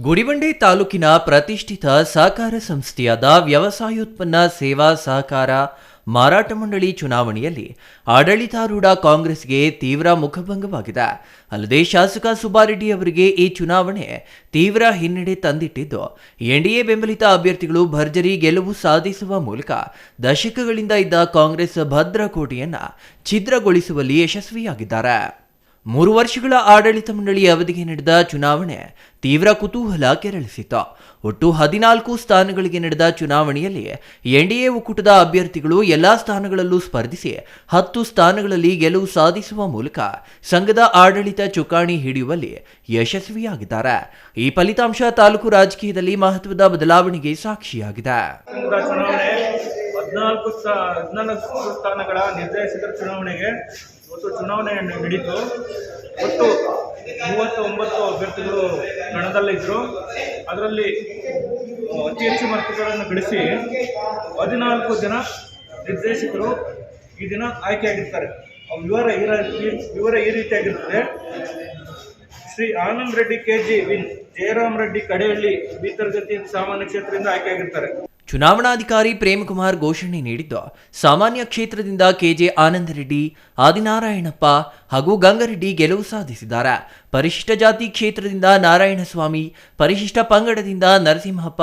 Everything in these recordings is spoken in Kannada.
ಗುಡಿಬಂಡೆ ತಾಲೂಕಿನ ಪ್ರತಿಷ್ಠಿತ ಸಹಕಾರ ಸಂಸ್ಥೆಯಾದ ವ್ಯವಸಾಯೋತ್ಪನ್ನ ಸೇವಾ ಸಹಕಾರ ಮಾರಾಟ ಮಂಡಳಿ ಚುನಾವಣೆಯಲ್ಲಿ ಆಡಳಿತಾರೂಢ ಕಾಂಗ್ರೆಸ್ಗೆ ತೀವ್ರ ಮುಖಭಂಗವಾಗಿದೆ. ಅಲ್ಲದೆ ಶಾಸಕ ಸುಬ್ಬಾರೆಡ್ಡಿ ಅವರಿಗೆ ಈ ಚುನಾವಣೆ ತೀವ್ರ ಹಿನ್ನಡೆ ತಂದಿಟ್ಟಿದ್ದು, ಎನ್ಡಿಎ ಬೆಂಬಲಿತ ಅಭ್ಯರ್ಥಿಗಳು ಭರ್ಜರಿ ಗೆಲುವು ಸಾಧಿಸುವ ಮೂಲಕ ದಶಕಗಳಿಂದ ಇದ್ದ ಕಾಂಗ್ರೆಸ್ ಭದ್ರಕೋಟೆಯನ್ನ ಛಿದ್ರಗೊಳಿಸುವಲ್ಲಿ ಯಶಸ್ವಿಯಾಗಿದ್ದಾರೆ. 3 ವರ್ಷಗಳ ಆಡಳಿತ ಮಂಡಳಿ ಅವಧಿಗೆ ನಡೆದ ಚುನಾವಣೆ ತೀವ್ರ ಕುತೂಹಲ ಕೆರಳಿಸಿತ್ತು. ಒಟ್ಟು 14 ಸ್ಥಾನಗಳಿಗೆ ನಡೆದ ಚುನಾವಣೆಯಲ್ಲಿ ಎನ್ಡಿಎ ಒಕ್ಕೂಟದ ಅಭ್ಯರ್ಥಿಗಳು ಎಲ್ಲಾ ಸ್ಥಾನಗಳಲ್ಲೂ ಸ್ಪರ್ಧಿಸಿ 10 ಸ್ಥಾನಗಳಲ್ಲಿ ಗೆಲುವು ಸಾಧಿಸುವ ಮೂಲಕ ಸಂಘದ ಆಡಳಿತ ಚುಕ್ಕಾಣಿ ಹಿಡಿಯುವಲ್ಲಿ ಯಶಸ್ವಿಯಾಗಿದ್ದಾರೆ. ಈ ಫಲಿತಾಂಶ ತಾಲೂಕು ರಾಜಕೀಯದಲ್ಲಿ ಮಹತ್ವದ ಬದಲಾವಣೆಗೆ ಸಾಕ್ಷಿಯಾಗಿದೆ. 14 ಸ್ಥಾನಗಳ ನಿರ್ದೇಶಕರ ಚುನಾವಣೆಗೆ ಇವತ್ತು ಚುನಾವಣೆ ನಡೀತು. ಒಟ್ಟು 39 ಅಭ್ಯರ್ಥಿಗಳು ಕಣದಲ್ಲಿದ್ದರು. ಅದರಲ್ಲಿ ಅತಿ ಹೆಚ್ಚು ಮತಗಳನ್ನು ಗಳಿಸಿ 14 ಜನ ನಿರ್ದೇಶಕರು ಈ ದಿನ ಆಯ್ಕೆಯಾಗಿರ್ತಾರೆ. ವಿವರ ಈ ರೀತಿಯಾಗಿರ್ತದೆ. ಶ್ರೀ ಆನಂದ್ ರೆಡ್ಡಿ ಕೆಜಿ ವಿನ್, ಜಯರಾಮ್ ರೆಡ್ಡಿ ಕಡೆಹಳ್ಳಿ ಬೀತರ್ಗತಿ ಸಾಮಾನ್ಯ ಕ್ಷೇತ್ರದಿಂದ ಆಯ್ಕೆಯಾಗಿರ್ತಾರೆ. ಚುನಾವಣಾಧಿಕಾರಿ ಪ್ರೇಮಕುಮಾರ್ ಘೋಷಣೆ ನೀಡಿದ್ದು, ಸಾಮಾನ್ಯ ಕ್ಷೇತ್ರದಿಂದ ಕೆಜೆ ಆನಂದ ರೆಡ್ಡಿ, ಆದಿನಾರಾಯಣಪ್ಪ ಹಾಗೂ ಗಂಗರೆಡ್ಡಿ ಗೆಲುವು ಸಾಧಿಸಿದ್ದಾರೆ. ಪರಿಶಿಷ್ಟ ಜಾತಿ ಕ್ಷೇತ್ರದಿಂದ ನಾರಾಯಣಸ್ವಾಮಿ, ಪರಿಶಿಷ್ಟ ಪಂಗಡದಿಂದ ನರಸಿಂಹಪ್ಪ,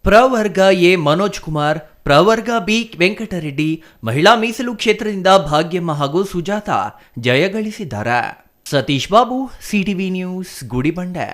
ಪ್ರವರ್ಗ ಎ ಮನೋಜ್ ಕುಮಾರ್, ಪ್ರವರ್ಗ ಬಿ ವೆಂಕಟರೆಡ್ಡಿ, ಮಹಿಳಾ ಮೀಸಲು ಕ್ಷೇತ್ರದಿಂದ ಭಾಗ್ಯಮ್ಮ ಹಾಗೂ ಸುಜಾತ ಜಯಗಳಿಸಿದ್ದಾರೆ. Satish Babu, CTV news, Gudibande.